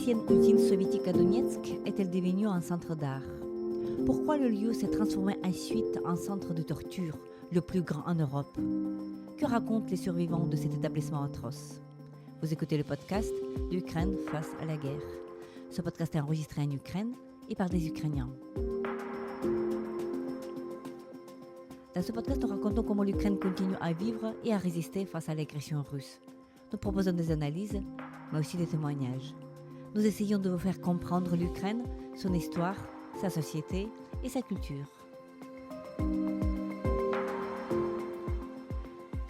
l'ancienne usine soviétique à Donetsk est-elle devenue un centre d'art? Pourquoi le lieu s'est transformé ensuite en centre de torture, le plus grand en Europe? Que racontent les survivants de cet établissement atroce? Vous écoutez le podcast L'Ukraine face à la guerre. Ce podcast est enregistré en Ukraine et par des Ukrainiens. Dans ce podcast, nous racontons comment l'Ukraine continue à vivre et à résister face à l'agression russe. Nous proposons des analyses, mais aussi des témoignages. Nous essayons de vous faire comprendre l'Ukraine, son histoire, sa société et sa culture.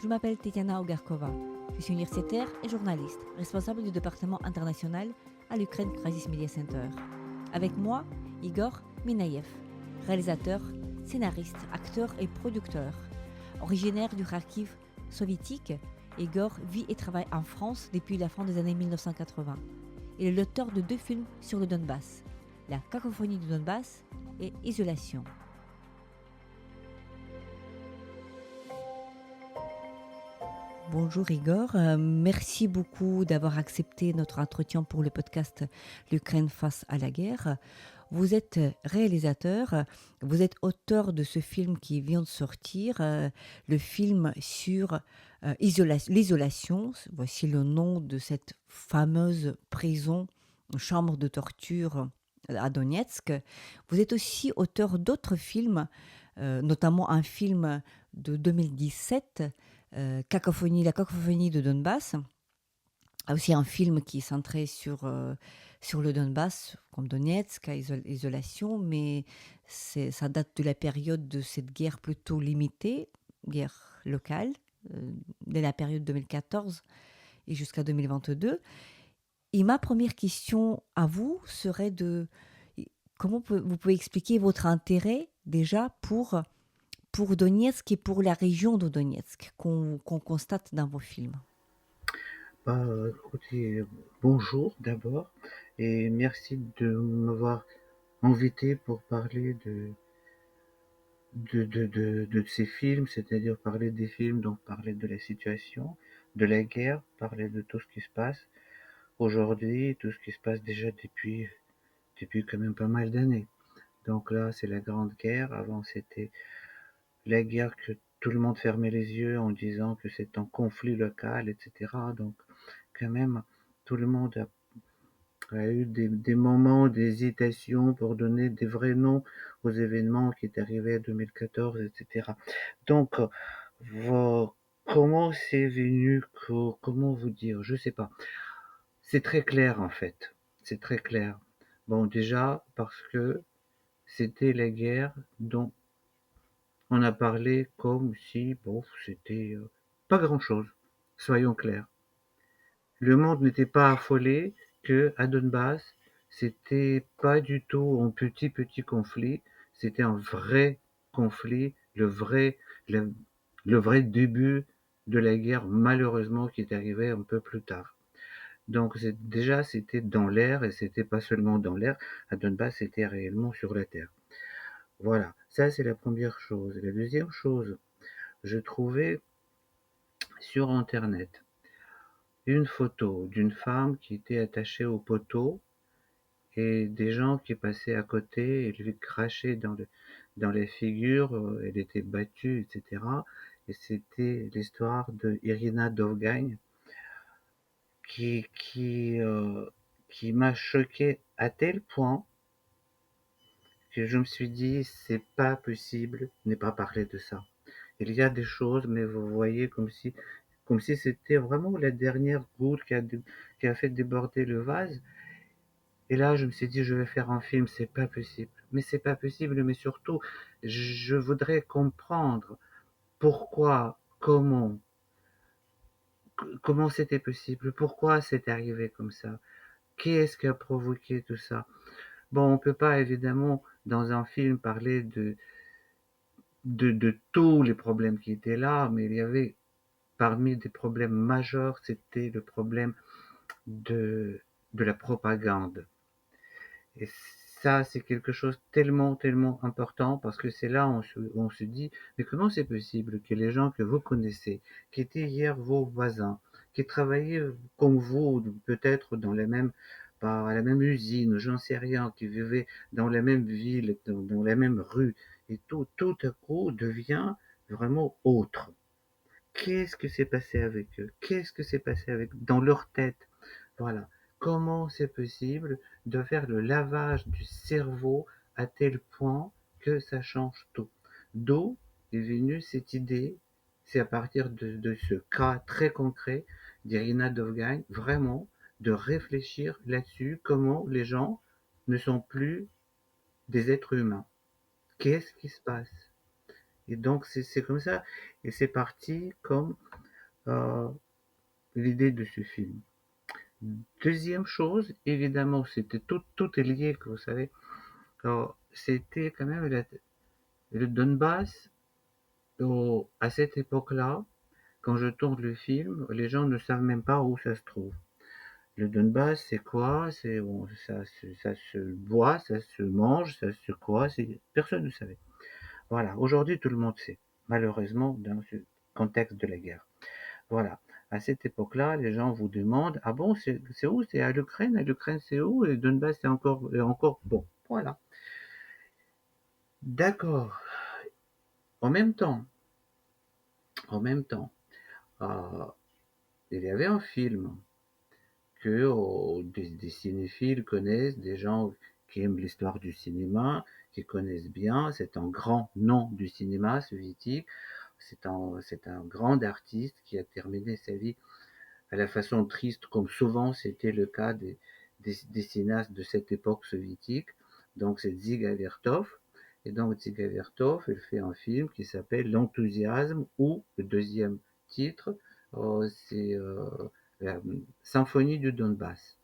Je m'appelle Tetiana Ogarkova. Je suis universitaire et journaliste, responsable du département international à l'Ukraine Crisis Media Center. Avec moi, Igor Minaev, réalisateur, scénariste, acteur et producteur. Originaire du Kharkiv soviétique, Igor vit et travaille en France depuis la fin des années 1980. Il est l'auteur de 2 films sur le Donbass, La cacophonie du Donbass et Isolation. Bonjour Igor, merci beaucoup d'avoir accepté notre entretien pour le podcast L'Ukraine face à la guerre. Vous êtes réalisateur, vous êtes auteur de ce film qui vient de sortir, le film sur l'isolation. Voici le nom de cette fameuse prison, chambre de torture à Donetsk. Vous êtes aussi auteur d'autres films, notamment un film de 2017, La cacophonie de Donbass. Aussi un film qui est centré sur le Donbass, comme Donetsk, isolation, mais ça date de la période de cette guerre plutôt limitée, guerre locale, de la période 2014 et jusqu'à 2022. Et ma première question à vous serait comment vous pouvez expliquer votre intérêt déjà pour Donetsk et pour la région de Donetsk qu'on constate dans vos films? Écoutez, bonjour d'abord et merci de m'avoir invité pour parler de ces films, c'est-à-dire parler des films, donc parler de la situation, de la guerre, parler de tout ce qui se passe aujourd'hui, tout ce qui se passe déjà depuis quand même pas mal d'années. Donc là, c'est la Grande Guerre. Avant, c'était la guerre que tout le monde fermait les yeux en disant que c'est un conflit local, etc. Donc, quand même, tout le monde a eu des moments d'hésitation pour donner des vrais noms aux événements qui est arrivé en 2014, etc. Donc, comment c'est venu, comment vous dire, je sais pas. C'est très clair en fait. C'est très clair. Bon, déjà parce que c'était la guerre dont on a parlé comme si, bon, c'était pas grand-chose. Soyons clairs. Le monde n'était pas affolé que à Donbass, c'était pas du tout un petit conflit, c'était un vrai conflit, le, le vrai début de la guerre malheureusement qui est arrivé un peu plus tard. Donc déjà c'était dans l'air et c'était pas seulement dans l'air, à Donbass c'était réellement sur la terre. Voilà, ça c'est la première chose. La deuxième chose, je trouvais sur internet une photo d'une femme qui était attachée au poteau et des gens qui passaient à côté et lui crachaient dans les figures, elle était battue, etc. Et c'était l'histoire de Irina Dovgagne qui, qui, euh, qui m'a choqué à tel point que je me suis dit, c'est pas possible de ne pas parler de ça. Il y a des choses, mais vous voyez comme si c'était vraiment la dernière goutte qui a fait déborder le vase. Et là, je me suis dit, je vais faire un film, c'est pas possible. Mais c'est pas possible, mais surtout, je voudrais comprendre pourquoi, comment c'était possible, pourquoi c'est arrivé comme ça, qui est-ce qui a provoqué tout ça. Bon, on peut pas évidemment dans un film parler de tous les problèmes qui étaient là, mais il y avait parmi des problèmes majeurs, c'était le problème de, de la propagande. Et ça, c'est quelque chose tellement, tellement important parce que c'est là où on se dit, mais comment c'est possible que les gens que vous connaissez, qui étaient hier vos voisins, qui travaillaient comme vous, peut-être dans pas à la même usine, j'en sais rien, qui vivaient dans la même ville, dans la même rue, et tout à coup devient vraiment autre. Qu'est-ce que s'est passé avec eux? Qu'est-ce que s'est passé avec dans leur tête? Voilà. Comment c'est possible de faire le lavage du cerveau à tel point que ça change tout? D'où est venue cette idée? C'est à partir de ce cas très concret d'Irina Dovgagne, vraiment, de réfléchir là-dessus, comment les gens ne sont plus des êtres humains. Qu'est-ce qui se passe? Et donc c'est comme ça, et c'est parti comme euh, l'idée de ce film. Deuxième chose, évidemment, c'était tout est lié, que vous savez. Alors, c'était quand même le Donbass, à cette époque-là, quand je tourne le film, les gens ne savent même pas où ça se trouve. Le Donbass, c'est quoi? C'est bon, ça se boit, ça se mange, ça se quoi? Personne ne savait. Voilà. Aujourd'hui, tout le monde sait, malheureusement, dans ce contexte de la guerre. Voilà. À cette époque-là, les gens vous demandent: ah bon, c'est où? C'est à l'Ukraine? À l'Ukraine, c'est où? Et Donbass, c'est encore bon. Voilà. D'accord. En même temps, en même temps, euh, il y avait un film que des cinéphiles connaissent, des gens qui aiment l'histoire du cinéma, qui connaissent bien. C'est un grand nom du cinéma soviétique. C'est un grand artiste qui a terminé sa vie à la façon triste, comme souvent c'était le cas des cinéastes de cette époque soviétique. Donc c'est Dziga Vertov. Et donc Dziga Vertov, il fait un film qui s'appelle L'enthousiasme, ou le deuxième titre, c'est la Symphonie du Donbass.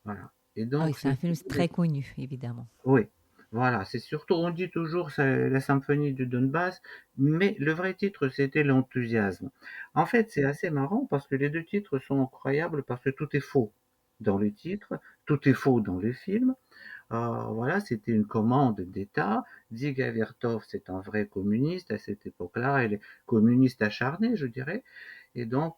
Voilà. Et Ah oui, donc c'est ce un film film très connu, évidemment. oui, voilà, c'est surtout, on dit toujours c'est la symphonie du Donbass, mais le vrai titre c'était l'enthousiasme. En fait, c'est assez marrant parce que les deux titres sont incroyables parce que tout est faux dans le titre, tout est faux dans le film. Voilà, c'était une commande d'État. Dziga Vertov, c'est un vrai communiste à cette époque-là, il est communiste acharné, je dirais. Et donc,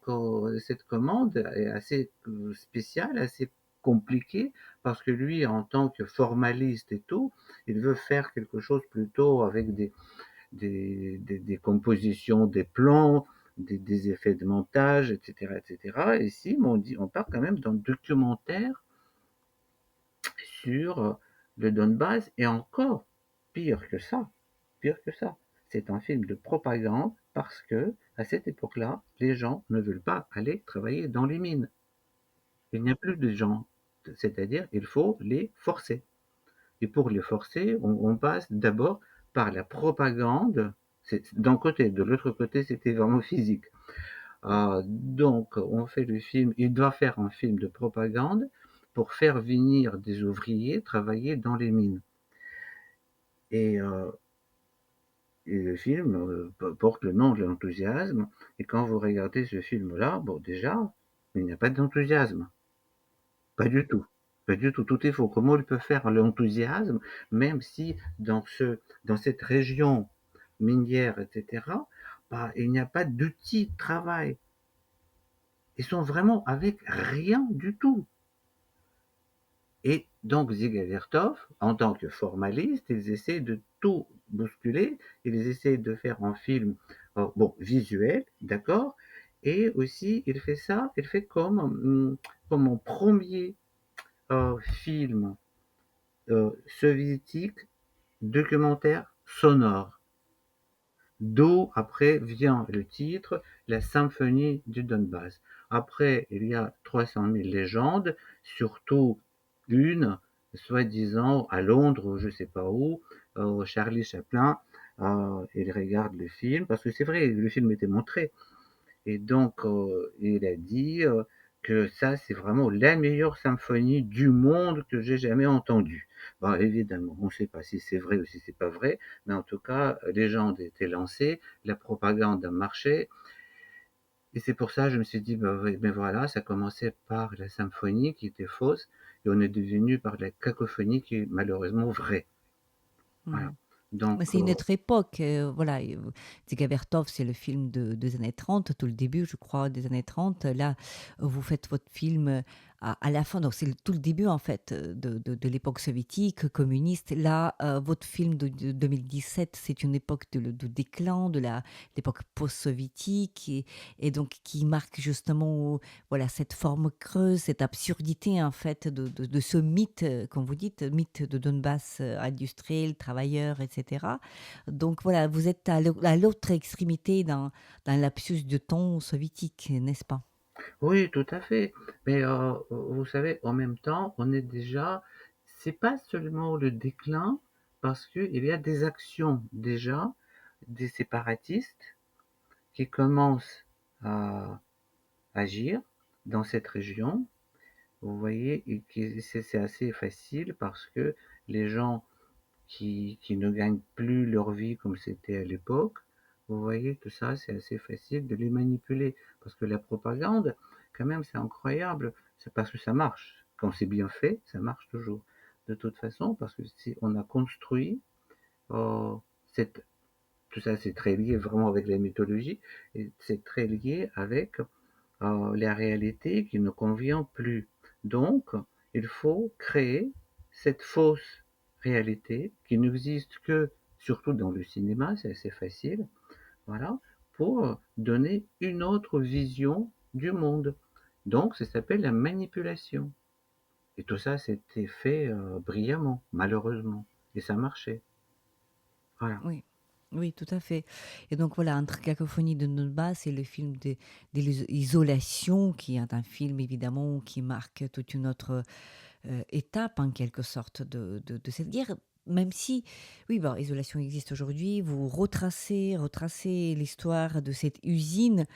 cette commande est assez spéciale, assez compliquée, parce que lui, en tant que formaliste et tout, il veut faire quelque chose plutôt avec des compositions, des plans, des effets de montage, etc., etc. Et ici, on part quand même d'un documentaire sur le Donbass, et encore pire que ça. C'est un film de propagande parce que à cette époque-là, les gens ne veulent pas aller travailler dans les mines. Il n'y a plus de gens, c'est-à-dire il faut les forcer. Et pour les forcer, on passe d'abord par la propagande. D'un côté, de l'autre côté, c'était vraiment physique. Donc, on fait le film, il doit faire un film de propagande pour faire venir des ouvriers travailler dans les mines. Et, euh, et le film porte le nom de l'enthousiasme. Et quand vous regardez ce film-là, bon, déjà, il n'y a pas d'enthousiasme. Pas du tout. Pas du tout. Tout est faux. Comment il peut faire l'enthousiasme, même si dans cette région minière, etc., bah, il n'y a pas d'outils de travail. Ils sont vraiment avec rien du tout. Et donc Dziga Vertov, en tant que formaliste, ils essaient de tout bousculer, ils essaient de faire un film bon, visuel, d'accord, et aussi il fait comme un premier film soviétique documentaire sonore. D'où après vient le titre, la symphonie du Donbass. Après, il y a 300 000 légendes, surtout une, soi-disant à Londres ou je ne sais pas où, Charlie Chaplin, il regarde le film, parce que c'est vrai, le film était montré, et donc, il a dit que ça, c'est vraiment la meilleure symphonie du monde que j'ai jamais entendue. Bon, évidemment, on ne sait pas si c'est vrai ou si c'est pas vrai, mais en tout cas, les gens étaient lancés, la propagande a marché, et c'est pour ça que je me suis dit, bah, oui, mais voilà, ça commençait par la symphonie qui était fausse, et on est devenu par la cacophonie qui est malheureusement vraie. Voilà. Hmm. Donc, Mais c'est une autre époque. Voilà, Dziga Vertov, c'est le film des années 30, tout le début, je crois, des années 30. Là, vous faites votre film à la fin, donc c'est tout le début en fait de l'époque soviétique, communiste. Là, votre film de 2017, c'est une époque de déclin de l'époque post-soviétique et donc qui marque justement voilà, cette forme creuse, cette absurdité en fait de ce mythe, comme vous dites, mythe de Donbass industriel, travailleur, etc. Donc voilà, vous êtes à l'autre extrémité d'un lapsus de temps soviétique, n'est-ce pas? Oui, tout à fait. Mais vous savez, en même temps, on est déjà c'est pas seulement le déclin, parce qu'il y a des actions déjà des séparatistes qui commencent à agir dans cette région. Vous voyez? Et qui c'est assez facile parce que les gens qui ne gagnent plus leur vie comme c'était à l'époque. Vous voyez, tout ça, c'est assez facile de les manipuler. Parce que la propagande, quand même, c'est incroyable. C'est parce que ça marche. Quand c'est bien fait, ça marche toujours. De toute façon, parce que si on a construit euh, cette, tout ça, c'est très lié vraiment avec la mythologie, et c'est très lié avec la réalité qui ne convient plus. Donc, il faut créer cette fausse réalité qui n'existe que, surtout dans le cinéma, c'est assez facile, voilà, pour donner une autre vision du monde. Donc, ça s'appelle la manipulation. Et tout ça, c'était fait brillamment, malheureusement. Et ça marchait. Voilà. Oui, oui, tout à fait. Et donc voilà, entre Cacophonie de Donbass et le film de l'Isolation, qui est un film évidemment qui marque toute une autre étape en quelque sorte de cette guerre. Même si, oui, bon, Isolation existe aujourd'hui, vous retracez l'histoire de cette usine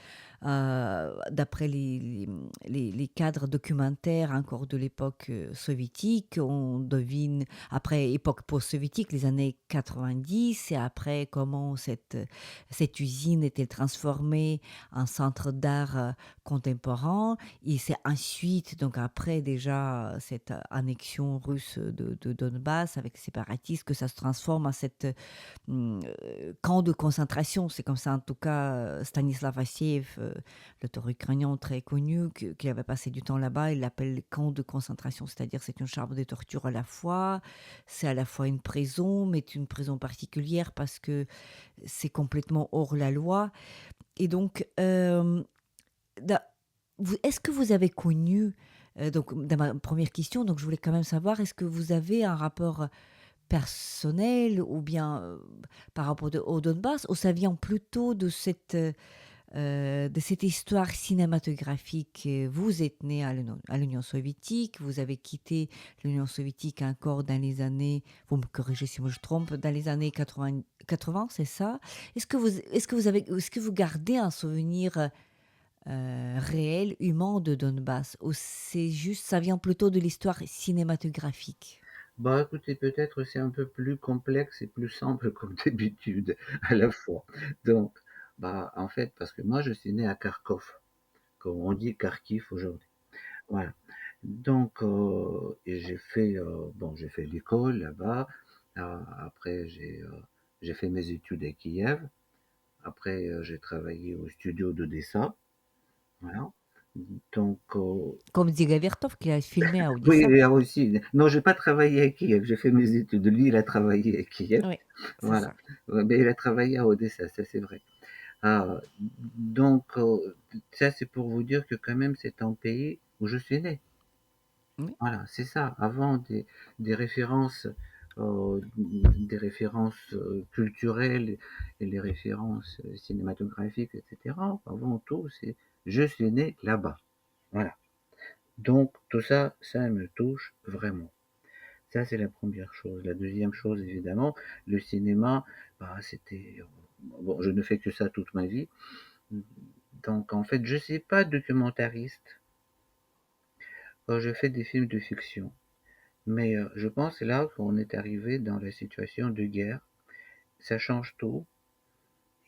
d'après les cadres documentaires encore de l'époque soviétique. On devine, après époque post-soviétique, les années 90, et après comment cette usine était transformée en centre d'art contemporain. Et c'est ensuite, donc après déjà cette annexion russe de Donbass avec les séparatistes, que ça se transforme en cette camp de concentration. C'est comme ça, en tout cas, Stanislav Assiev, l'auteur ukrainien très connu, qui avait passé du temps là-bas, il l'appelle camp de concentration, c'est-à-dire c'est une chambre de torture à la fois, c'est à la fois une prison, mais une prison particulière parce que c'est complètement hors la loi. Et donc, est-ce que vous avez connu, donc dans ma première question, donc je voulais quand même savoir, est-ce que vous avez un rapport personnel ou bien par rapport au Donbass, ou ça vient plutôt de cette histoire cinématographique? Vous êtes né à l'Union soviétique, vous avez quitté l'Union soviétique encore dans les années, vous me corrigez si moi je trompe, dans les années 80, c'est ça? Est-ce que vous gardez un souvenir réel, humain de Donbass, ou c'est juste, ça vient plutôt de l'histoire cinématographique? Bah écoutez, peut-être c'est un peu plus complexe et plus simple comme d'habitude à la fois. Donc, bah en fait, parce que moi je suis né à Kharkov, comme on dit Kharkiv aujourd'hui. Voilà. Donc, et j'ai fait l'école là-bas. Après, j'ai fait mes études à Kiev. Après, j'ai travaillé au studio d'Odessa. Voilà. Donc, Comme dit Gavertov qui a filmé à oui, Odessa. et aussi, non, j'ai pas travaillé à Kiev, j'ai fait mes études. Lui, il a travaillé à Kiev. Oui, c'est Voilà. ça. Ouais, mais il a travaillé à Odessa, ça c'est vrai. Ah, donc, ça c'est pour vous dire que quand même c'est un pays où je suis né. Oui. Voilà, c'est ça. Avant des références, culturelles et les références cinématographiques, etc. Avant tout, c'est je suis né là-bas. Voilà. Donc tout ça, ça me touche vraiment. Ça, c'est la première chose. La deuxième chose, évidemment, le cinéma, bah, c'était bon, je ne fais que ça toute ma vie. Donc en fait, je suis pas documentariste. Je fais des films de fiction. Mais je pense là qu'on est arrivé dans la situation de guerre. Ça change tout.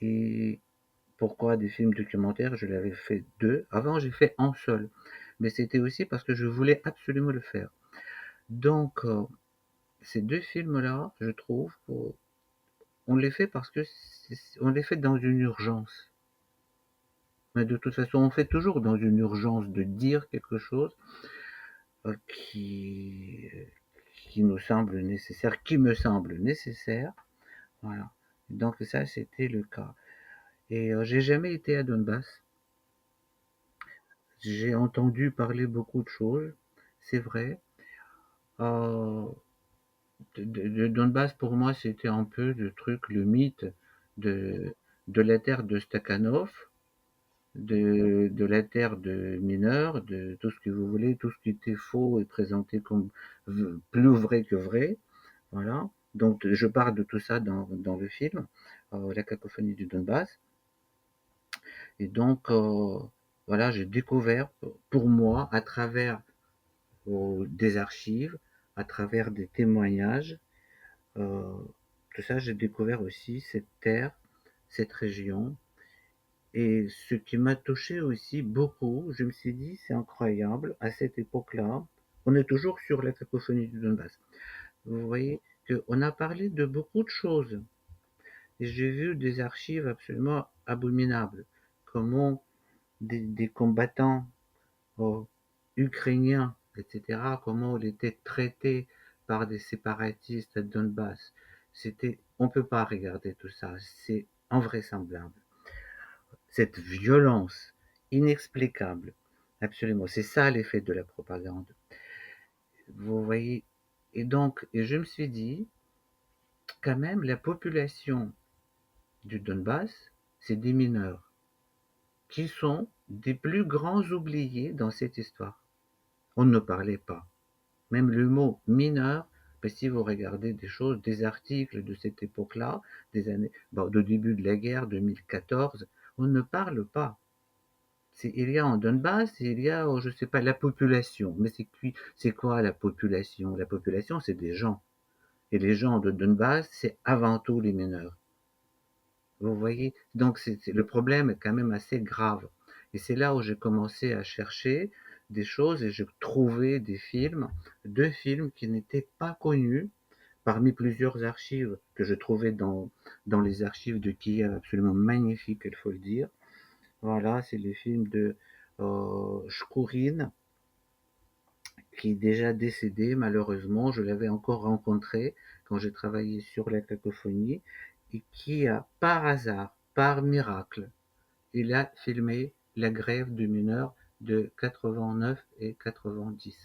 Et pourquoi des films documentaires? Je l'avais fait deux. Avant, j'ai fait un seul. Mais c'était aussi parce que je voulais absolument le faire. Donc, ces deux films-là, je trouve, on les fait parce que on les fait dans une urgence. Mais de toute façon, on fait toujours dans une urgence de dire quelque chose. qui, qui nous semble nécessaire, qui me semble nécessaire. Voilà. Donc ça, c'était le cas. Et j'ai jamais été à Donbass. J'ai entendu parler beaucoup de choses, c'est vrai. Euh, de Donbass, pour moi, c'était un peu le truc, le mythe de, de la terre de Stakhanov, de la terre de mineurs, de tout ce que vous voulez, tout ce qui était faux et présenté comme plus vrai que vrai. Voilà. Donc, je parle de tout ça dans le film, La cacophonie du Donbass. Et donc, voilà, j'ai découvert pour moi, à travers des archives, à travers des témoignages, euh, tout ça, j'ai découvert aussi cette terre, cette région. Et ce qui m'a touché aussi beaucoup, je me suis dit, c'est incroyable, à cette époque-là, on est toujours sur la cacophonie du Donbass. Vous voyez qu'on a parlé de beaucoup de choses. Et j'ai vu des archives absolument abominables. Comment des combattants ukrainiens, etc., comment il était traité par des séparatistes à Donbass. On ne peut pas regarder tout ça, c'est invraisemblable. Cette violence inexplicable, absolument, c'est ça l'effet de la propagande. Vous voyez, et je me suis dit, quand même, la population du Donbass, c'est des mineurs qui sont des plus grands oubliés dans cette histoire. On ne parlait pas. Même le mot mineur, ben, si vous regardez des choses, des articles de cette époque-là, des années, bon, de début de la guerre, 2014, on ne parle pas. Il y a en Donbass, il y a, je sais pas, la population. Mais c'est quoi la population? La population, c'est des gens. Et les gens de Donbass, c'est avant tout les mineurs. Vous voyez? Donc le problème est quand même assez grave. Et c'est là où j'ai commencé à chercher des choses et j'ai trouvé des films, deux films qui n'étaient pas connus parmi plusieurs archives que je trouvais dans les archives de Kiev, absolument magnifiques, il faut le dire. Voilà, c'est le film de Shkourin, qui est déjà décédé malheureusement. Je l'avais encore rencontré quand j'ai travaillé sur la cacophonie et qui a, par hasard, par miracle, il a filmé la grève de mineurs de 89 et 90.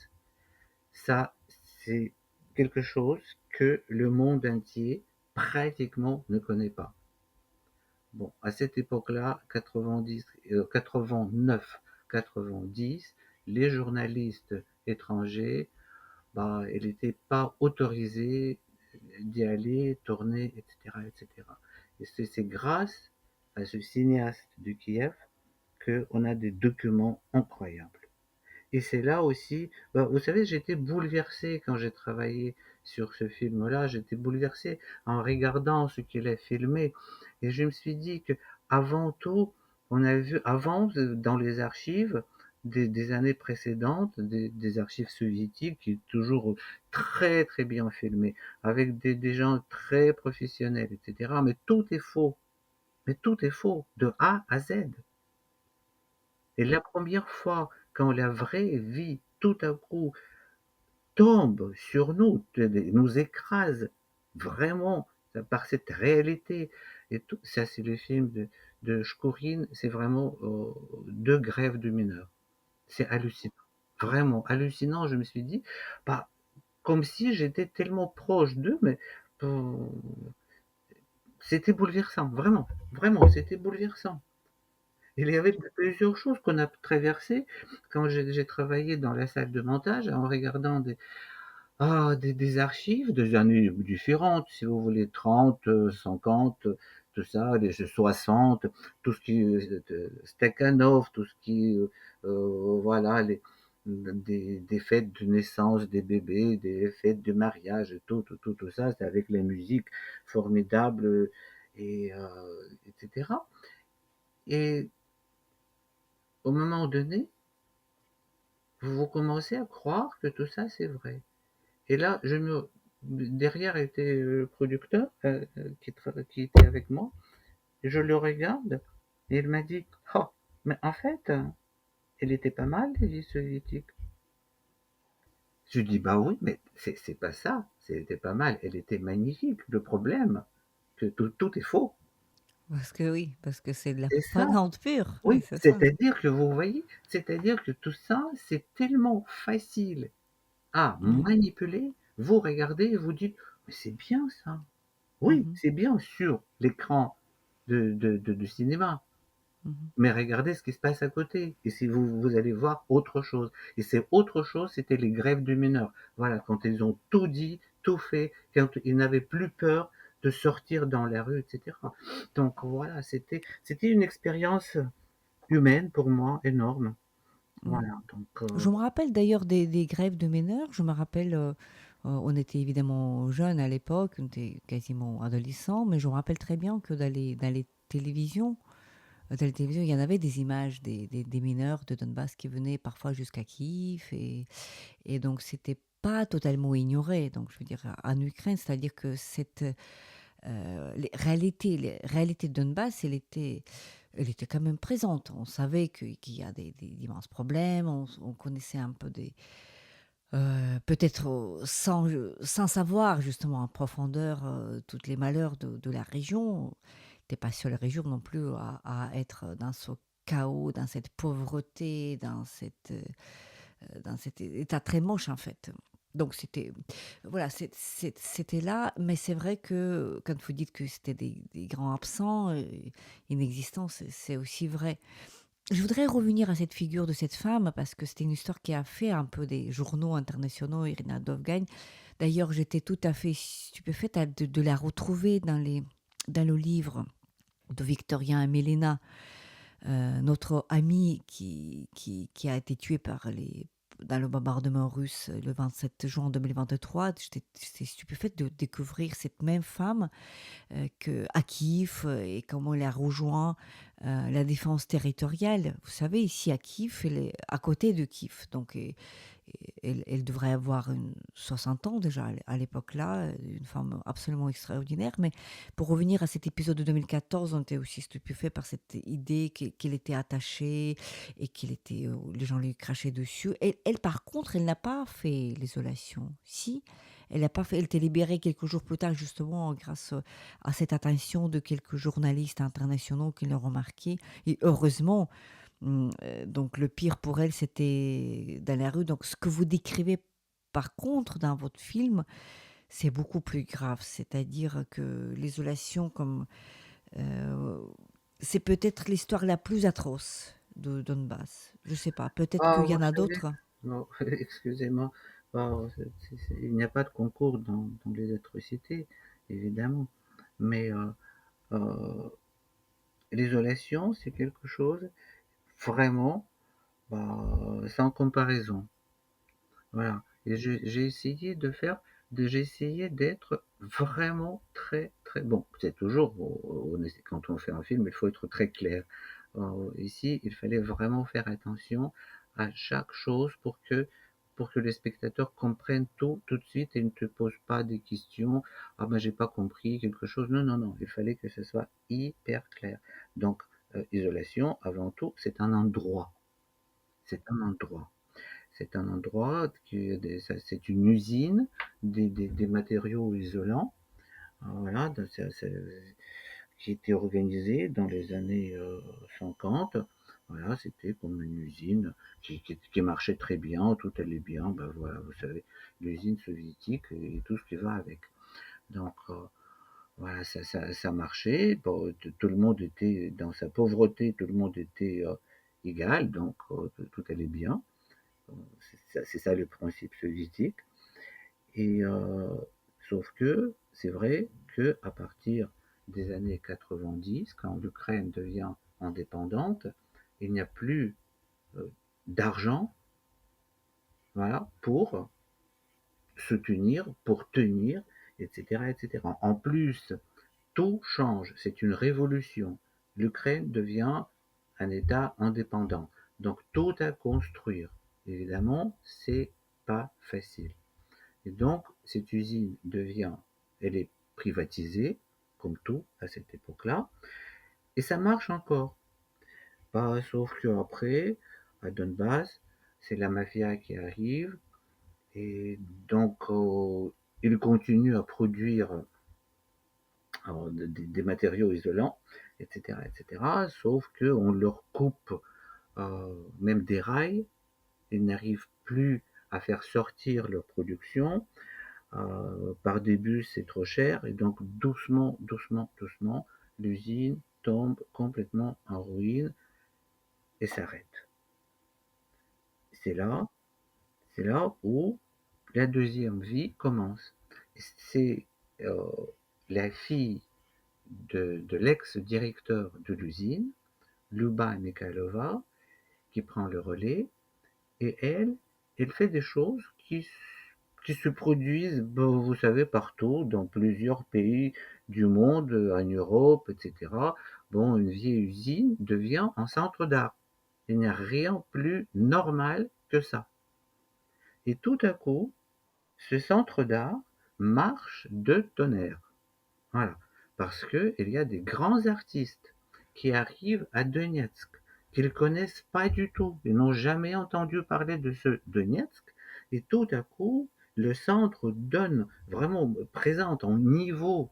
Ça, c'est quelque chose que le monde entier pratiquement ne connaît pas. Bon, à cette époque-là, 90, 89, 90, les journalistes étrangers, bah, ils n'étaient pas autorisés d'y aller, tourner, etc., etc. Et c'est grâce à ce cinéaste de Kiev qu'on a des documents incroyables. Et c'est là aussi, bah, vous savez, j'étais bouleversé quand j'ai travaillé sur ce film-là. J'étais bouleversé en regardant ce qu'il a filmé. Et je me suis dit que, avant tout, on a vu, avant, dans les archives des années précédentes, des archives soviétiques, qui est toujours très, très bien filmé, avec des gens très professionnels, etc. Mais tout est faux. Mais tout est faux, de A à Z. Et la première fois, quand la vraie vie, tout à coup, tombe sur nous, nous écrase vraiment par cette réalité, et tout ça, c'est le film de Shkourin, c'est vraiment deux grèves de mineurs. C'est hallucinant, vraiment hallucinant. Je me suis dit, bah, comme si j'étais tellement proche d'eux, mais euh, c'était bouleversant, vraiment, vraiment, c'était bouleversant. Il y avait plusieurs choses qu'on a traversées quand j'ai travaillé dans la salle de montage en regardant des archives des années différentes, si vous voulez, 30, 50, tout ça, les 60, tout ce qui Stakhanov, tout ce qui, voilà, des fêtes de naissance des bébés, des fêtes de mariage, tout ça, c'est avec la musique formidable, et, etc. Et au moment donné, vous commencez à croire que tout ça c'est vrai. Et là, derrière était le producteur qui était avec moi, et je le regarde, et il m'a dit, oh, mais en fait, elle était pas mal, les soviétiques. Je dis: «Bah oui, mais c'est pas ça, c'était pas mal, elle était magnifique. Le problème, que tout est faux». Parce que oui, parce que c'est de la C'est ça, propagande pure. Oui, oui, c'est ça. c'est-à-dire que vous voyez? C'est-à-dire que tout ça, c'est tellement facile à Ouais. manipuler. Vous regardez et vous dites: «Mais c'est bien ça». Oui, Mmh. c'est bien sur l'écran de cinéma. Mmh. Mais regardez ce qui se passe à côté et si vous allez voir autre chose et c'est autre chose, c'était les grèves de mineurs. Voilà, quand ils ont tout dit, tout fait, quand ils n'avaient plus peur de sortir dans la rue et cetera. Donc voilà, c'était une expérience humaine pour moi énorme. Mmh. Voilà, donc Je me rappelle d'ailleurs des grèves de mineurs. Je me rappelle, on était évidemment jeunes à l'époque, on était quasiment adolescents, mais je me rappelle très bien que dans les télévisions, il y en avait des images des mineurs de Donbass qui venaient parfois jusqu'à Kiev et donc c'était pas totalement ignoré. Donc je veux dire, en Ukraine, c'est-à-dire que les réalités de Donbass, elle était quand même présente. On savait qu'il y a d'immenses problèmes, on connaissait un peu peut-être sans savoir justement en profondeur tous les malheurs de la région. On n'était pas sur la région non plus à être dans ce chaos, dans cette pauvreté, dans cet état très moche en fait. Donc voilà, c'était là, mais c'est vrai que quand vous dites que c'était des grands absents, inexistants, c'est aussi vrai. Je voudrais revenir à cette figure de cette femme parce que c'était une histoire qui a fait un peu des journaux internationaux, Irina Dovgagne. D'ailleurs, j'étais tout à fait stupéfaite de la retrouver dans le livre de Victoria et Mélina, notre amie qui a été tuée dans le bombardement russe le 27 juin 2023. J'étais stupéfaite de découvrir cette même femme à Kiev et comment elle a rejoint la défense territoriale. Vous savez, ici à Kiev, elle est à côté de Kiev. Donc, elle devrait avoir 60 ans déjà à l'époque-là, une femme absolument extraordinaire. Mais pour revenir à cet épisode de 2014, on était aussi stupéfait par cette idée qu'elle était attachée et les gens lui crachaient dessus. Elle, par contre, elle n'a pas fait l'isolation. Si, elle n'a pas fait. Elle était libérée quelques jours plus tard, justement, grâce à cette attention de quelques journalistes internationaux qui l'ont remarqué. Et heureusement, donc le pire pour elle, c'était dans la rue. Donc ce que vous décrivez par contre dans votre film, c'est beaucoup plus grave. C'est-à-dire que l'isolation, euh, c'est peut-être l'histoire la plus atroce de Donbass. Je sais pas, peut-être ah, qu'il y vous en a savez, d'autres. non, excusez-moi, il n'y a pas de concours dans les atrocités, évidemment, mais heu, l'isolation, c'est quelque chose vraiment, bah, sans comparaison. Voilà et j'ai essayé d'être vraiment très, très bon. C'est toujours on essaie quand on fait un film, il faut être très clair. Ici, il fallait vraiment faire attention à chaque chose pour que les spectateurs comprennent tout de suite et ne te posent pas des questions: «Ah ben, j'ai pas compris quelque chose». Non, non, non, il fallait que ce soit hyper clair. Donc, Isolation, avant tout, c'est un endroit. C'est un endroit. C'est un endroit c'est une usine des matériaux isolants, voilà, qui était organisée dans les années 50. Voilà, c'était comme une usine qui marchait très bien, tout allait bien. Ben voilà, vous savez, l'usine soviétique et tout ce qui va avec. Donc voilà, ça marchait. Bon, tout le monde était dans sa pauvreté, tout le monde était égal, donc tout allait bien. C'est ça le principe soviétique. Et sauf que c'est vrai que à partir des années 90, quand l'Ukraine devient indépendante, il n'y a plus d'argent, voilà, pour se tenir, pour tenir, etc., etc. En plus, tout change. C'est une révolution. L'Ukraine devient un État indépendant. Donc tout à construire. Évidemment, c'est pas facile. Et donc, cette usine elle est privatisée, comme tout à cette époque-là, et ça marche encore. Sauf qu'après, à Donbass, c'est la mafia qui arrive et donc ils continuent à produire des matériaux isolants, et cetera, sauf qu'on leur coupe même des rails. Ils n'arrivent plus à faire sortir leur production. Par des bus, c'est trop cher, et donc doucement, doucement, doucement, l'usine tombe complètement en ruine et s'arrête. C'est là, c'est là où la deuxième vie commence. C'est euh, la fille de l'ex-directeur de l'usine, Luba Mikhailova, qui prend le relais, et elle fait des choses qui se produisent, bon, vous savez, partout, dans plusieurs pays du monde, en Europe, etc. Bon, une vieille usine devient un centre d'art. Il n'y a rien plus normal que ça. Et tout à coup, ce centre d'art marche de tonnerre. Voilà. Parce qu'il y a des grands artistes qui arrivent à Donetsk, qu'ils ne connaissent pas du tout. Ils n'ont jamais entendu parler de ce Donetsk. Et tout à coup, le centre donne vraiment, présente un niveau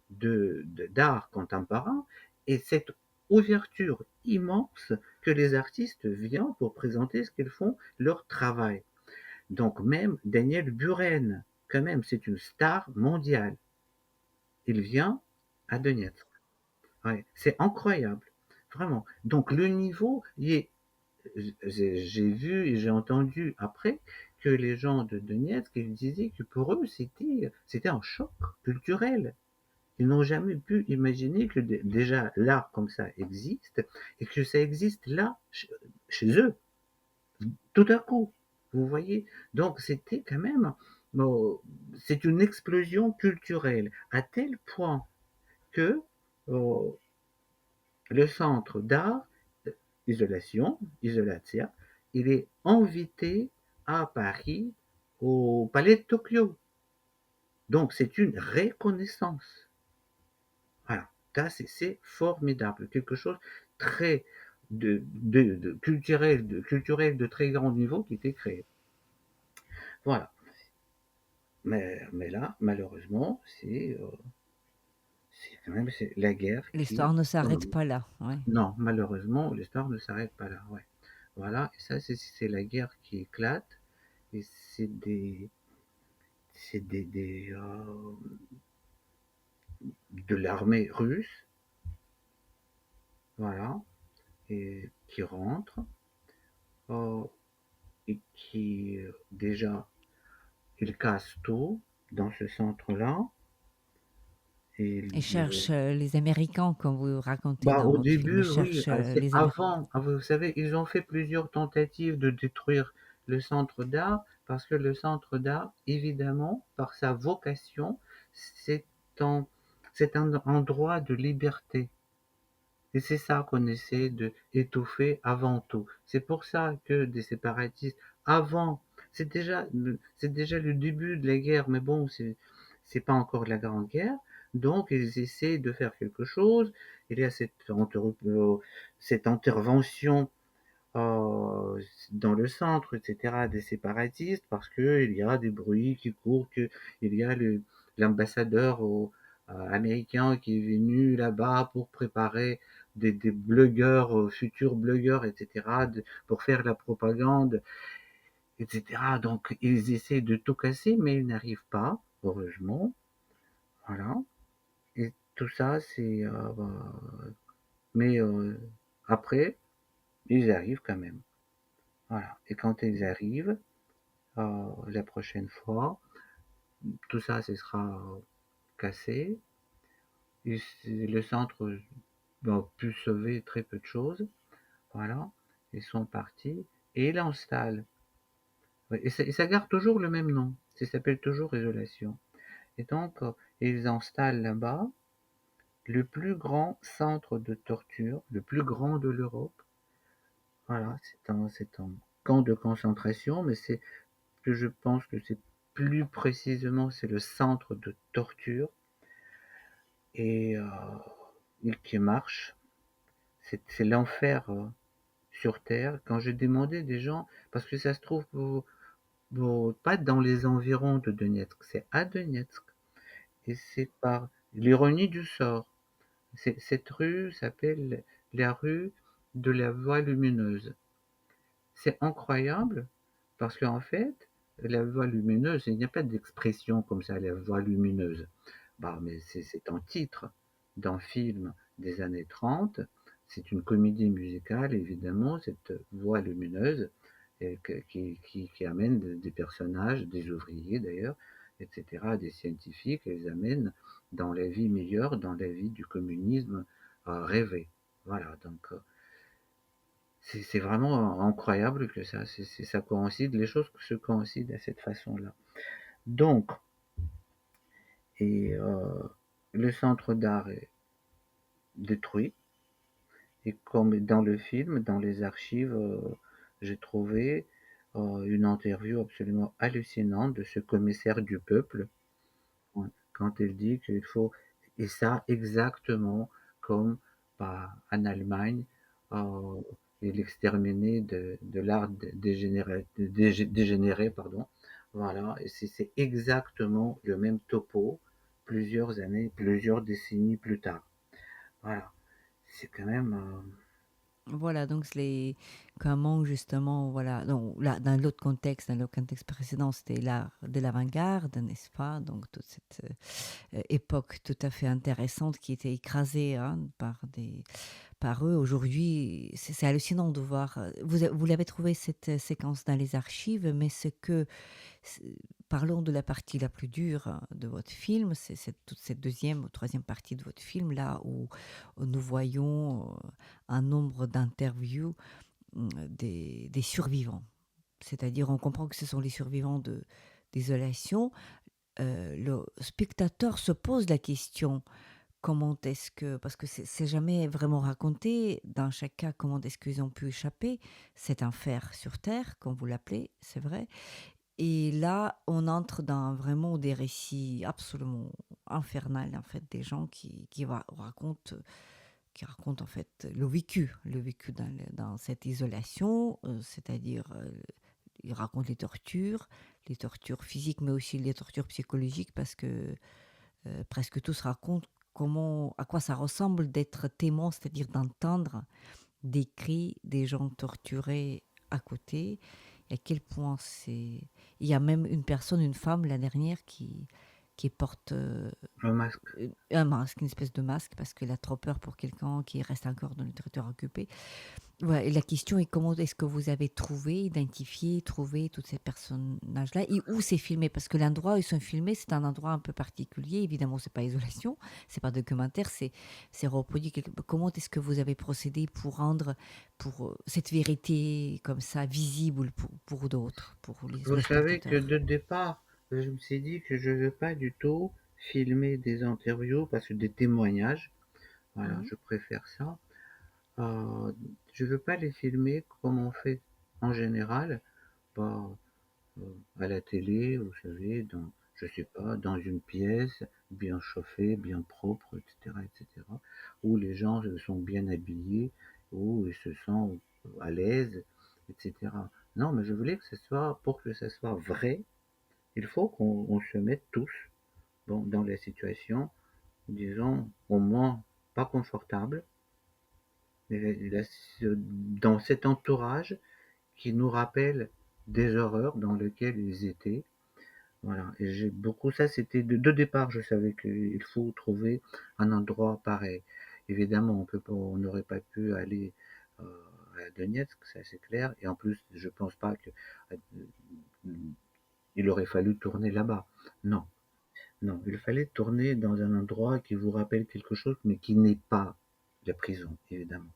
d'art contemporain, et cette ouverture immense que les artistes viennent pour présenter ce qu'ils font, leur travail. Donc même Daniel Buren, quand même, c'est une star mondiale. Il vient à Donetsk. Ouais, c'est incroyable, vraiment. Donc le niveau, j'ai vu et j'ai entendu après que les gens de Donetsk, ils disaient que pour eux, c'était un choc culturel. Ils n'ont jamais pu imaginer que déjà l'art comme ça existe, et que ça existe là, chez eux, tout à coup. Vous voyez? Donc c'était quand même, bon, c'est une explosion culturelle à tel point que euh, le centre d'art, Isolatia, il est invité à Paris, au Palais de Tokyo. Donc c'est une reconnaissance. Voilà, ça c'est formidable, quelque chose très culturel de très grand niveau qui était créé. Voilà. Mais là, malheureusement, c'est quand même la guerre qui L'histoire ne s'arrête commence. pas là. Ouais. Non, malheureusement, l'histoire ne s'arrête pas là. Ouais. Voilà, et ça, c'est la guerre qui éclate, et de l'armée russe, voilà, et qui rentre, euh, et qui, déjà, ils cassent tout dans ce centre-là, et Ils ils, cherchent les Américains, comme vous racontez bah, dans au votre film. Ils début, oui, cherchent c'est les Américains. avant. Vous savez, ils ont fait plusieurs tentatives de détruire le centre d'art, parce que le centre d'art, évidemment, par sa vocation, c'est un, c'est un endroit de liberté. Et c'est ça qu'on essaie de étouffer avant tout. C'est pour ça que des séparatistes, avant, c'est déjà le début de la guerre, mais bon, c'est pas encore la grande guerre. Donc, ils essaient de faire quelque chose. Il y a cette intervention dans le centre, etc., des séparatistes, parce qu'il y a des bruits qui courent, qu'il y a l'ambassadeur américain qui est venu là-bas pour préparer des blogueurs, futurs blogueurs, etc., pour faire la propagande, etc. Donc ils essaient de tout casser, mais ils n'arrivent pas, heureusement. Voilà. Et tout ça, mais après, ils arrivent quand même. Voilà. Et quand ils arrivent, la prochaine fois, tout ça, ce sera cassé. Le centre a pu sauver très peu de choses. Voilà. Ils sont partis et ils installent. Ouais, et ça garde toujours le même nom. Ça s'appelle toujours Isolation. Et donc, ils installent là-bas le plus grand centre de torture, le plus grand de l'Europe. Voilà, c'est un camp de concentration, mais je pense que c'est plus précisément, c'est le centre de torture, et qui marche. C'est l'enfer sur Terre. Quand je demandais des gens, parce que ça se trouve, bon, pas dans les environs de Donetsk, c'est à Donetsk et c'est par l'ironie du sort. Cette rue s'appelle la rue de la Voie lumineuse. C'est incroyable parce qu'en fait, la voie lumineuse, il n'y a pas d'expression comme ça, la voie lumineuse. Bah, mais c'est un titre d'un film des années 30. C'est une comédie musicale, évidemment, cette voie lumineuse qui amène des personnages, des ouvriers d'ailleurs, etc., des scientifiques, et les amène dans la vie meilleure, dans la vie du communisme rêvé. Voilà, donc c'est vraiment incroyable que ça coïncide, les choses se coïncident à cette façon-là. Donc, et le centre d'art est détruit. Et comme dans le film, dans les archives, j'ai trouvé une interview absolument hallucinante de ce commissaire du peuple, ouais, quand il dit qu'il faut, et ça exactement comme en Allemagne, euh, il exterminé de l'art dégénéré, pardon. Voilà, et c'est exactement le même topo plusieurs années, plusieurs décennies plus tard. Voilà, c'est quand même. Voilà, donc comment justement, voilà, donc là, dans le contexte précédent, c'était l'art de l'avant-garde, n'est-ce pas? Donc toute cette époque tout à fait intéressante qui était écrasée hein, par eux. Aujourd'hui, c'est hallucinant de voir. Vous l'avez trouvé cette séquence dans les archives, mais c'est- parlons de la partie la plus dure de votre film, toute cette deuxième ou troisième partie de votre film, là où nous voyons un nombre d'interviews des survivants. C'est-à-dire, on comprend que ce sont les survivants d'isolation. Le spectateur se pose la question comment est-ce que, parce que c'est jamais vraiment raconté, dans chaque cas, comment est-ce qu'ils ont pu échapper. C'est un fer sur terre, comme vous l'appelez, c'est vrai. Et là, on entre dans vraiment des récits absolument infernaux, en fait, des gens qui racontent en fait le vécu dans cette isolation, c'est-à-dire ils racontent les tortures physiques, mais aussi les tortures psychologiques, parce que presque tous racontent à quoi ça ressemble d'être témoin, c'est-à-dire d'entendre des cris des gens torturés à côté, et à quel point c'est... Il y a même une personne, une femme, la dernière, qui porte Un masque. un masque, une espèce de masque, parce qu'elle a trop peur pour quelqu'un qui reste encore dans le territoire occupé. Voilà, et la question est comment est-ce que vous avez trouvé, identifié, trouvé tous ces personnages-là et où c'est filmé? Parce que l'endroit où ils sont filmés, c'est un endroit un peu particulier. Évidemment, c'est pas isolation, c'est pas documentaire, c'est reproduit. Comment est-ce que vous avez procédé pour rendre cette vérité comme ça visible pour d'autres, pour Vous le savez que spectateur? de départ, je me suis dit que je ne veux pas du tout filmer des interviews parce que des témoignages, voilà, Mhm. je préfère ça. Euh, je veux pas les filmer comme on fait en général, bah, à la télé, vous savez, je sais pas, dans une pièce bien chauffée, bien propre, etc., etc., où les gens sont bien habillés, où ils se sentent à l'aise, etc. Non, mais je voulais que ce soit, pour que ce soit vrai, il faut qu'on se mette tous, bon, dans la situation, disons, au moins pas confortable, mais dans cet entourage qui nous rappelle des horreurs dans lesquelles ils étaient. Voilà, et j'ai beaucoup ça, c'était de départ, je savais qu'il faut trouver un endroit pareil. Évidemment, on n'aurait pas pu aller à Donetsk, ça c'est clair, et en plus, je pense pas que il aurait fallu tourner là-bas. Non, non, il fallait tourner dans un endroit qui vous rappelle quelque chose, mais qui n'est pas la prison, évidemment.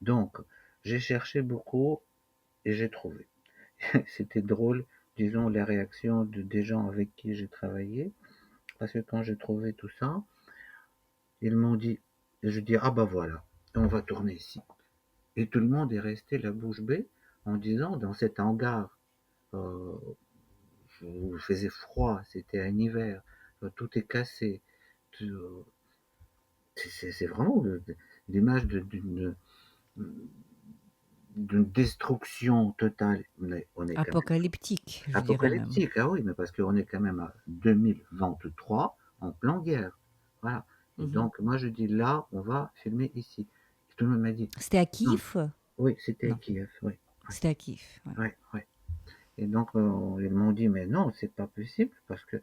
Donc, j'ai cherché beaucoup et j'ai trouvé. C'était drôle, disons, la réaction des gens avec qui j'ai travaillé, parce que quand j'ai trouvé tout ça, ils m'ont dit, et je dis, ah bah voilà, on va tourner ici. Et tout le monde est resté la bouche bée en disant, dans cet hangar, euh, où il faisait froid, c'était un hiver, tout est cassé. C'est vraiment l'image d'une destruction totale. On est quand même Apocalyptique, je dirais même. apocalyptique, ah oui, mais parce qu'on est quand même à 2023 en plein guerre. Voilà. Et Mhm. donc moi je dis: «Là, on va filmer ici». Et tout le monde m'a dit: C'était à «Non». Kiev? Oui, c'était à Non, Kiev, oui, oui, c'était à Kiev. Ouais. ouais, ouais. Et donc ils m'ont dit: «Mais non, c'est pas possible parce que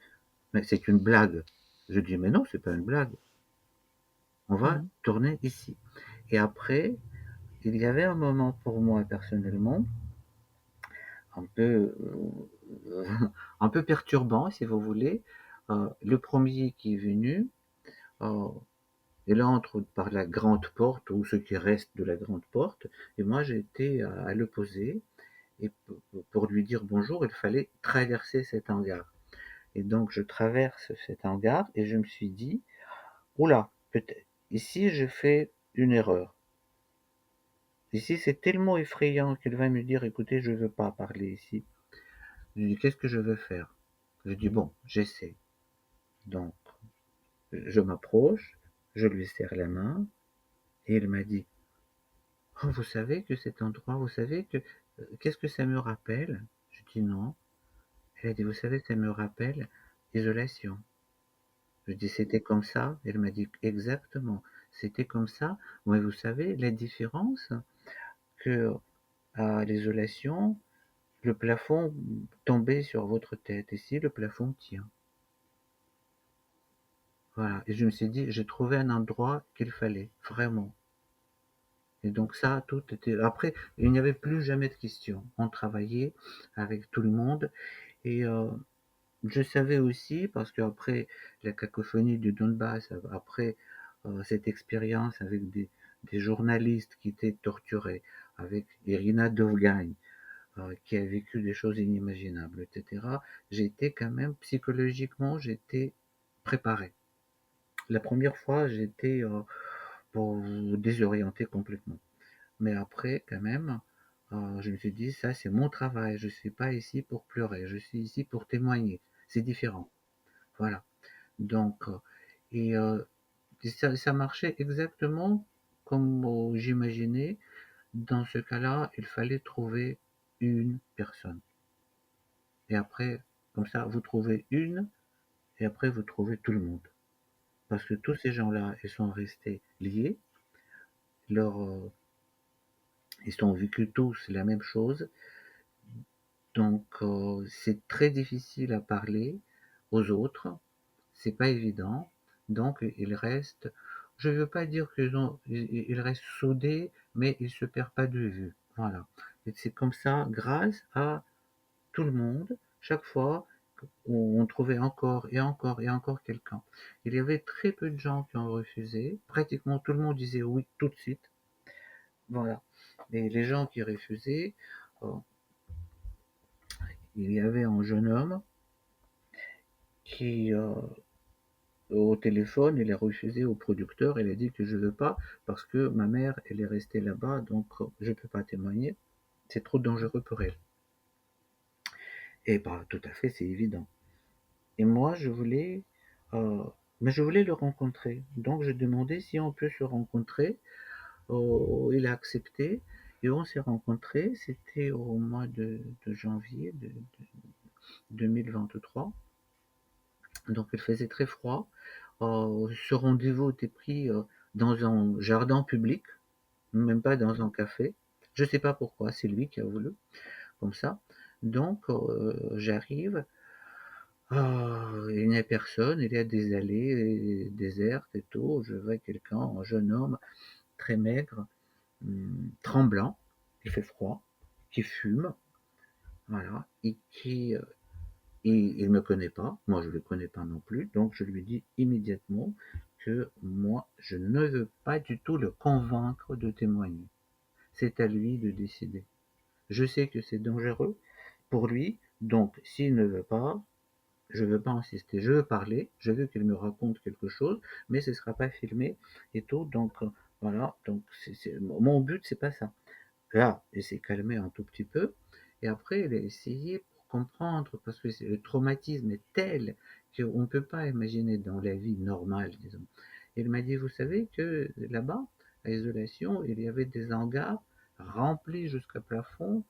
mais c'est une blague». Je dis: «Mais non, c'est pas une blague, on va Mhm. tourner ici». Et après, il y avait un moment pour moi personnellement un peu, un peu perturbant si vous voulez. Le premier qui est venu, heu, il entre par la grande porte ou ce qui reste de la grande porte et moi j'étais à l'opposé et pour lui dire bonjour, il fallait traverser cet hangar et donc je traverse cet hangar et je me suis dit: «Ouh là, peut-être ici je fais une erreur. Ici c'est tellement effrayant qu'il va me dire: "Écoutez, je veux pas parler ici"». Je lui dis: «Qu'est-ce que je veux faire?» Je dis: «Bon, j'essaie». Donc je m'approche, je lui serre la main et il m'a dit: «Oh, vous savez que cet endroit, vous savez que qu'est-ce que ça me rappelle?» Je dis: «Non». Elle a dit: «Vous savez, ça me rappelle Isolation». Je dis: «C'était comme ça?» Elle m'a dit: «Exactement, c'était comme ça. Mais vous savez la différence que à l'Isolation, le plafond tombait sur votre tête. Ici, le plafond tient». Voilà et je me suis dit: «J'ai trouvé un endroit qu'il fallait, vraiment». Et donc ça, tout était après, il n'y avait plus jamais de questions. On travaillait avec tout le monde et je savais aussi parce qu'après la cacophonie du Donbass, après, cette expérience avec des journalistes qui étaient torturés, avec Irina Dovgane, qui a vécu des choses inimaginables et cetera. J'étais quand même psychologiquement, j'étais préparé. La première fois, j'étais, bon, désorienté complètement. Mais après, quand même, je me suis dit: «Ça, c'est mon travail. Je suis pas ici pour pleurer. Je suis ici pour témoigner. C'est différent». Voilà. Donc et ça marchait exactement comme, j'imaginais. Dans ce cas-là, il fallait trouver une personne et après, comme ça, vous trouvez une et après vous trouvez tout le monde. Parce que tous ces gens-là, ils sont restés liés. Leur, ils ont vécu tous la même chose. Donc c'est très difficile à parler aux autres, c'est pas évident. Donc ils restent, je veux pas dire qu'ils restent soudés, mais ils se perdent pas de vue. Voilà. Et c'est comme ça, grâce à tout le monde, chaque fois, on trouvait encore et encore et encore quelqu'un. Il y avait très peu de gens qui ont refusé. Pratiquement tout le monde disait oui tout de suite. Voilà. Et les gens qui refusaient, euh, il y avait un jeune homme qui, au téléphone, il a refusé au producteur, il a dit que je veux pas parce que ma mère, elle est restée là-bas, donc je peux pas témoigner, c'est trop dangereux pour elle. Et bah, tout à fait, c'est évident. Et moi, euh, mais je voulais le rencontrer. Donc, je demandais si on peut se rencontrer. Il a accepté et on s'est rencontrés. C'était au mois de janvier de 2023. Donc, il faisait très froid. Ce rendez-vous était pris dans un jardin public, même pas dans un café. Je sais pas pourquoi, c'est lui qui a voulu, comme ça. Donc, j'arrive, il n'y a personne, il y a des allées désertes et tout. Je vois quelqu'un, un jeune homme très maigre, tremblant, il fait froid, qui fume, voilà, et qui il me connaît pas, moi je le connais pas non plus, donc je lui dis immédiatement que moi je ne veux pas du tout le convaincre de témoigner. C'est à lui de décider. Je sais que c'est dangereux pour lui, donc s'il ne veut pas, je ne veux pas insister. Je veux parler, je veux qu'il me raconte quelque chose, mais ce ne sera pas filmé et tout, donc voilà, donc mon but c'est pas ça. Là, il s'est calmé un tout petit peu et après il a essayé pour comprendre parce que le traumatisme est tel qu'on ne peut pas imaginer dans la vie normale, disons. Il m'a dit: «Vous savez que là-bas, à Isolation, il y avait des hangars rempli jusqu'à plafond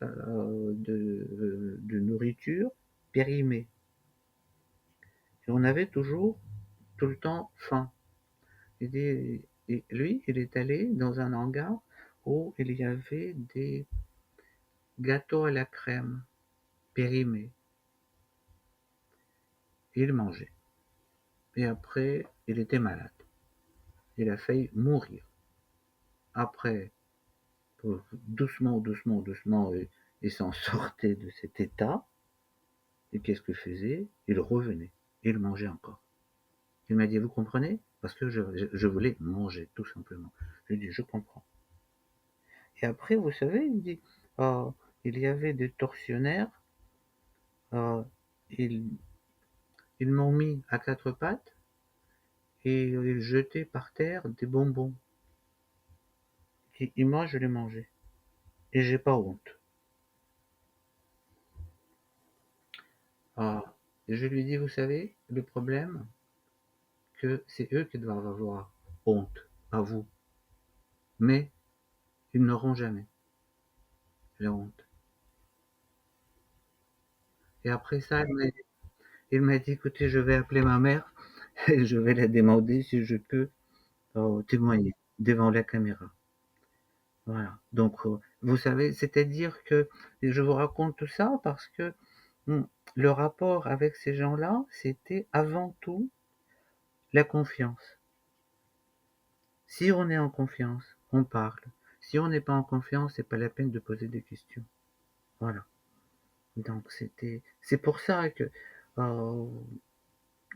de nourriture périmée. Et on avait toujours, tout le temps, faim. Et lui, il est allé dans un hangar où il y avait des gâteaux à la crème périmés. Il mangeait. Et après, il était malade. Il a failli mourir. Après, doucement, doucement, doucement, il s'en sortait de cet état. Et qu'est-ce qu'il faisait? Il revenait. Il mangeait encore. Il m'a dit, vous comprenez? Parce que je voulais manger, tout simplement. Je lui ai dit, je comprends. Et après, vous savez, il dit, il y avait des tortionnaires, euh, ils, ils m'ont mis à quatre pattes et ils jetaient par terre des bonbons. Et moi, je les mangeais. Et j'ai pas honte. Ah, et je lui dis, vous savez, le problème, que c'est eux qui doivent avoir honte, à vous. Mais ils n'auront jamais la honte. Et après ça, il m'a dit, écoutez, je vais appeler ma mère et je vais la demander si je peux témoigner devant la caméra. Voilà. Donc, vous savez, c'est-à-dire que je vous raconte tout ça parce que hmm, le rapport avec ces gens-là, c'était avant tout la confiance. Si on est en confiance, on parle. Si on n'est pas en confiance, c'est pas la peine de poser des questions. Voilà. Donc c'est pour ça que euh,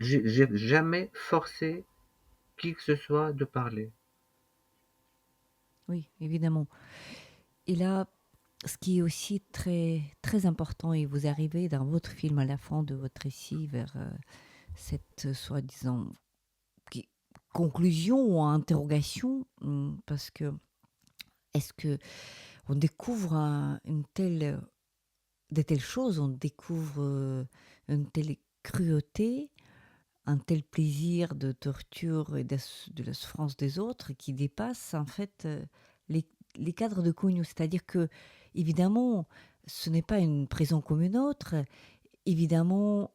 j'ai jamais forcé qui que ce soit de parler. Oui, évidemment. Et là, ce qui est aussi très, très important, et vous arrivez dans votre film à la fin de votre récit vers cette soi-disant conclusion ou interrogation, parce que est-ce que on découvre de telles choses, on découvre une telle cruauté, un tel plaisir de torture et de la souffrance des autres qui dépasse en fait les, les cadres de Cognos. C'est-à-dire que, évidemment, ce n'est pas une prison comme une autre. Évidemment,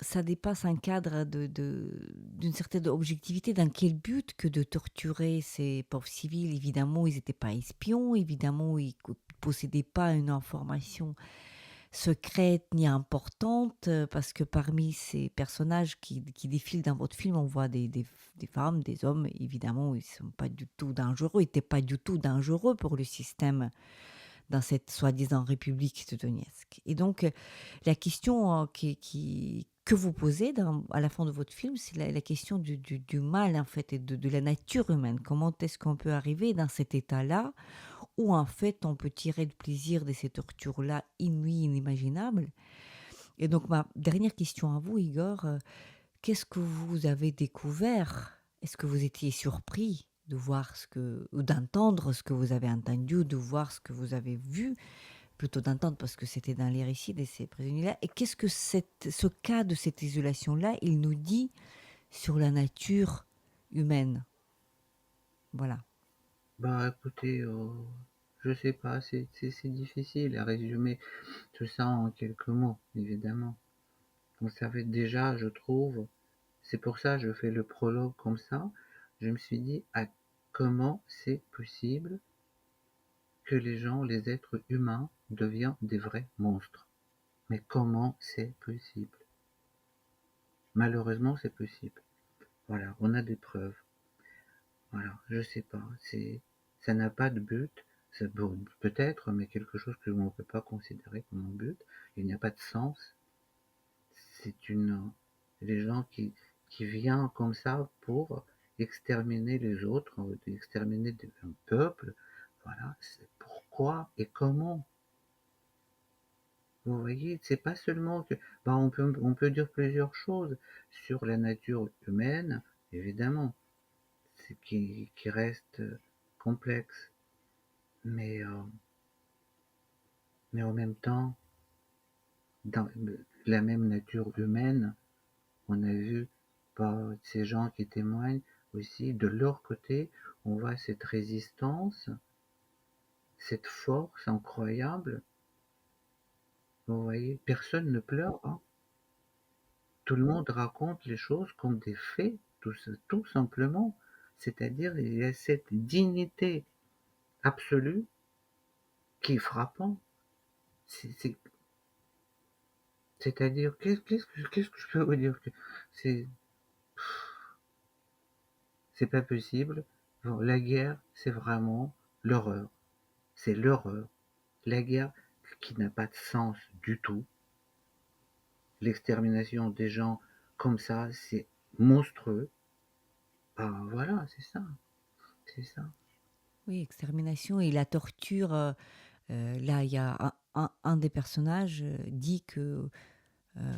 ça dépasse un cadre d'une certaine objectivité. Dans quel but que de torturer ces pauvres civils? Évidemment, ils n'étaient pas espions. Évidemment, ils ne possédaient pas une information secrète ni importante, parce que parmi ces personnages qui défilent dans votre film, on voit des femmes, des hommes, évidemment, ils sont pas du tout dangereux, ils n'étaient pas du tout dangereux pour le système dans cette soi-disant République de Donetsk. Et donc, la question que vous posez à la fin de votre film, c'est la question du mal, en fait, et de la nature humaine. Comment est-ce qu'on peut arriver dans cet état-là où, en fait, on peut tirer le plaisir de ces tortures-là inouïes, inimaginables. Et donc, ma dernière question à vous, Igor, qu'est-ce que vous avez découvert? Est-ce que vous étiez surpris de voir ou d'entendre ce que vous avez entendu, de voir ce que vous avez vu, plutôt d'entendre parce que c'était dans les récits de ces prisonniers-là. Et qu'est-ce que ce cas de cette isolation-là, il nous dit sur la nature humaine? Voilà. Bah écoutez, je sais pas, c'est difficile à résumer tout ça en quelques mots, évidemment. Vous savez déjà, je trouve, c'est pour ça que je fais le prologue comme ça. Je me suis dit, comment c'est possible que les gens, les êtres humains, deviennent des vrais monstres? Mais comment c'est possible? Malheureusement, c'est possible. Voilà, on a des preuves. Voilà, je sais pas, ça n'a pas de but. Bon, peut-être, mais quelque chose que l'on ne peut pas considérer comme un but. Il n'y a pas de sens. C'est les gens qui viennent comme ça pour exterminer les autres, exterminer un peuple. Voilà, c'est pourquoi et comment. Vous voyez, c'est pas seulement que, bah, on peut dire plusieurs choses sur la nature humaine, évidemment, qui reste complexe. Mais, mais en même temps, dans la même nature humaine, on a vu par ces gens qui témoignent aussi, de leur côté, on voit cette résistance cette force incroyable, vous voyez? Personne ne pleure, hein. Tout le monde raconte les choses comme des faits, tout simplement. C'est-à-dire, il y a cette dignité absolue qui est frappante. C'est c'est-à-dire, qu'est-ce que je peux vous dire? Que c'est c'est pas possible. Bon, la guerre, c'est vraiment l'horreur. C'est l'horreur. La guerre qui n'a pas de sens du tout. L'extermination des gens comme ça, c'est monstrueux. Ah, voilà, c'est ça. Oui, extermination et la torture. Là, il y a un des personnages dit que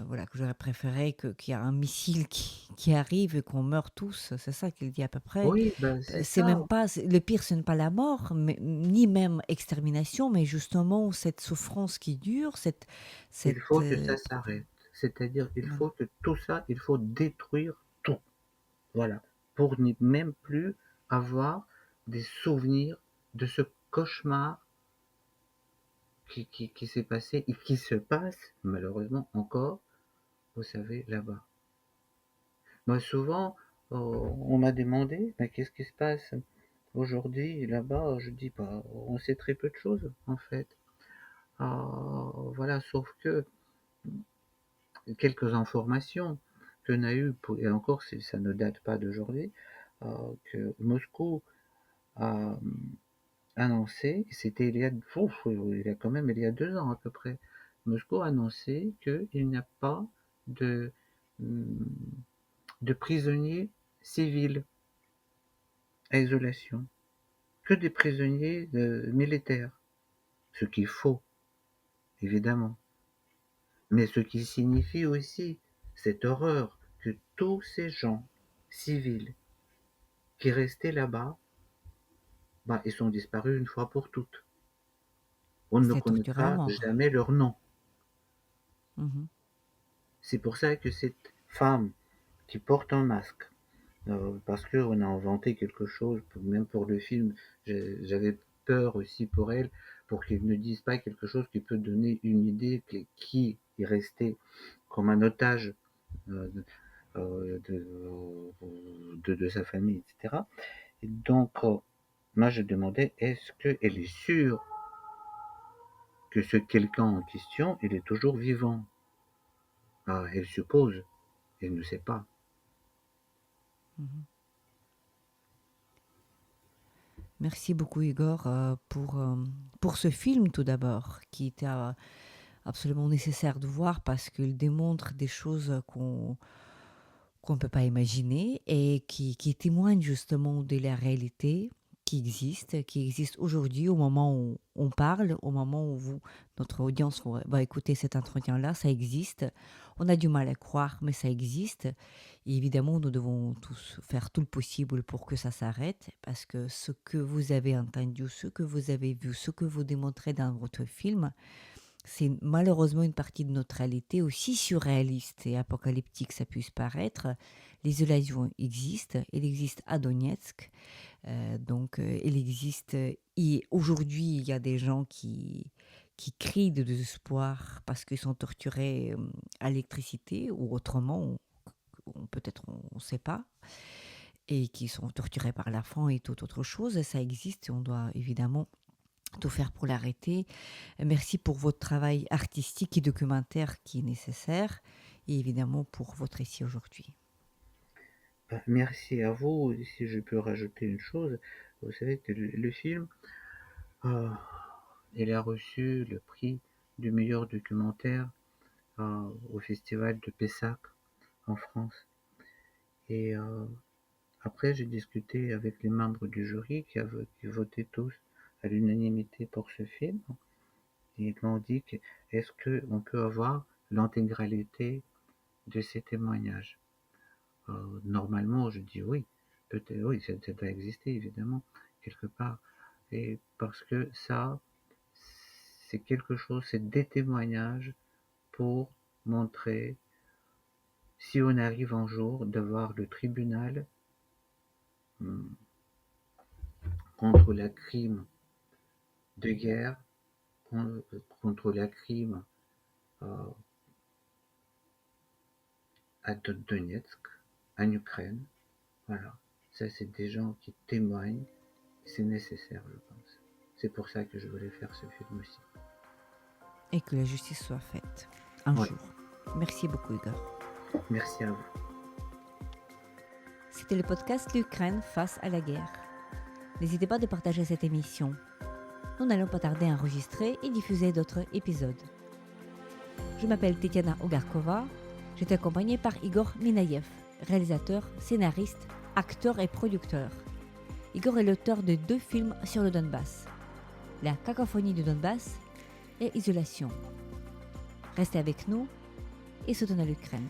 voilà que j'aurais préféré qu'il y a un missile qui arrive et qu'on meurt tous. C'est ça qu'il dit à peu près. Oui, ben, c'est C'est ça. même pas le pire, ce n'est pas la mort, mais, ni même extermination, mais justement cette souffrance qui dure, Il cette faut que ça s'arrête. C'est-à-dire, il voilà. faut que tout ça, il faut détruire tout. Voilà. Pour ne même plus avoir des souvenirs de ce cauchemar qui s'est passé et qui se passe, malheureusement, encore, vous savez, là-bas. Moi, souvent, on m'a demandé, mais qu'est-ce qui se passe aujourd'hui là-bas? Je dis, bah, on sait très peu de choses, en fait. Voilà, sauf que quelques informations qu'on a eues, et encore, ça ne date pas d'aujourd'hui, que Moscou a annoncé, c'était il y a quand même il y a 2 ans à peu près, Moscou a annoncé qu'il n'y a pas de, hum, de prisonniers civils à isolation, que des prisonniers militaires, ce qui est faux, évidemment, mais ce qui signifie aussi cette horreur que tous ces gens civils qui restaient là-bas, bah, ils sont disparus une fois pour toutes. On ne C'était torturé à connaîtra mort. jamais leur nom. Mhm. C'est pour ça que cette femme qui porte un masque, parce qu'on a inventé quelque chose, même pour le film, j'avais peur aussi pour elle, pour qu'ils ne disent pas quelque chose qui peut donner une idée qui est resté comme un otage euh, de, de sa famille, etc. Et donc, moi je demandais, est-ce qu'elle est sûre que ce quelqu'un en question, il est toujours vivant? Ah, elle suppose, elle ne sait pas. Mhm. Merci beaucoup Igor pour ce film tout d'abord, qui était absolument nécessaire de voir parce qu'il démontre des choses qu'on ne peut pas imaginer et qui témoignent justement de la réalité qui existe aujourd'hui au moment où on parle, au moment où notre audience va écouter cet entretien-là, ça existe. On a du mal à croire, mais ça existe. Et évidemment, nous devons tous faire tout le possible pour que ça s'arrête, parce que ce que vous avez entendu, ce que vous avez vu, ce que vous démontrez dans votre film, c'est malheureusement une partie de notre réalité, aussi surréaliste et apocalyptique ça puisse paraître. L'isolation existe, elle existe à Donetsk, elle existe. Et aujourd'hui, il y a des gens qui crient de désespoir parce qu'ils sont torturés à l'électricité ou autrement, peut-être on ne sait pas, et qui sont torturés par la faim et toute autre chose. Ça existe et on doit évidemment tout faire pour l'arrêter. Merci pour votre travail artistique et documentaire qui est nécessaire et évidemment pour votre récit aujourd'hui. Bah, merci à vous. Si je peux rajouter une chose, vous savez que le film, euh, il a reçu le prix du meilleur documentaire au festival de Pessac en France. Et après, j'ai discuté avec les membres du jury qui votaient tous à l'unanimité pour ce film. Et ils m'ont dit que est-ce qu'on peut avoir l'intégralité de ces témoignages? Normalement, je dis oui, peut-être oui, ça doit exister évidemment quelque part. Et parce que ça, c'est quelque chose, c'est des témoignages pour montrer si on arrive un jour devant le tribunal hum, contre le crime de guerre contre la Crimée à Donetsk, en Ukraine. Voilà, ça c'est des gens qui témoignent, c'est nécessaire je pense. C'est pour ça que je voulais faire ce film aussi. Et que la justice soit faite un Ouais. jour. Merci beaucoup Igor. Merci à vous. C'était le podcast L'Ukraine face à la guerre. N'hésitez pas de partager cette émission. Nous n'allons pas tarder à enregistrer et diffuser d'autres épisodes. Je m'appelle Tetiana Ogarkova. J'étais accompagnée par Igor Minayev, réalisateur, scénariste, acteur et producteur. Igor est l'auteur de 2 films sur le Donbass, La cacophonie du Donbass et Isolation. Restez avec nous et soutenez l'Ukraine.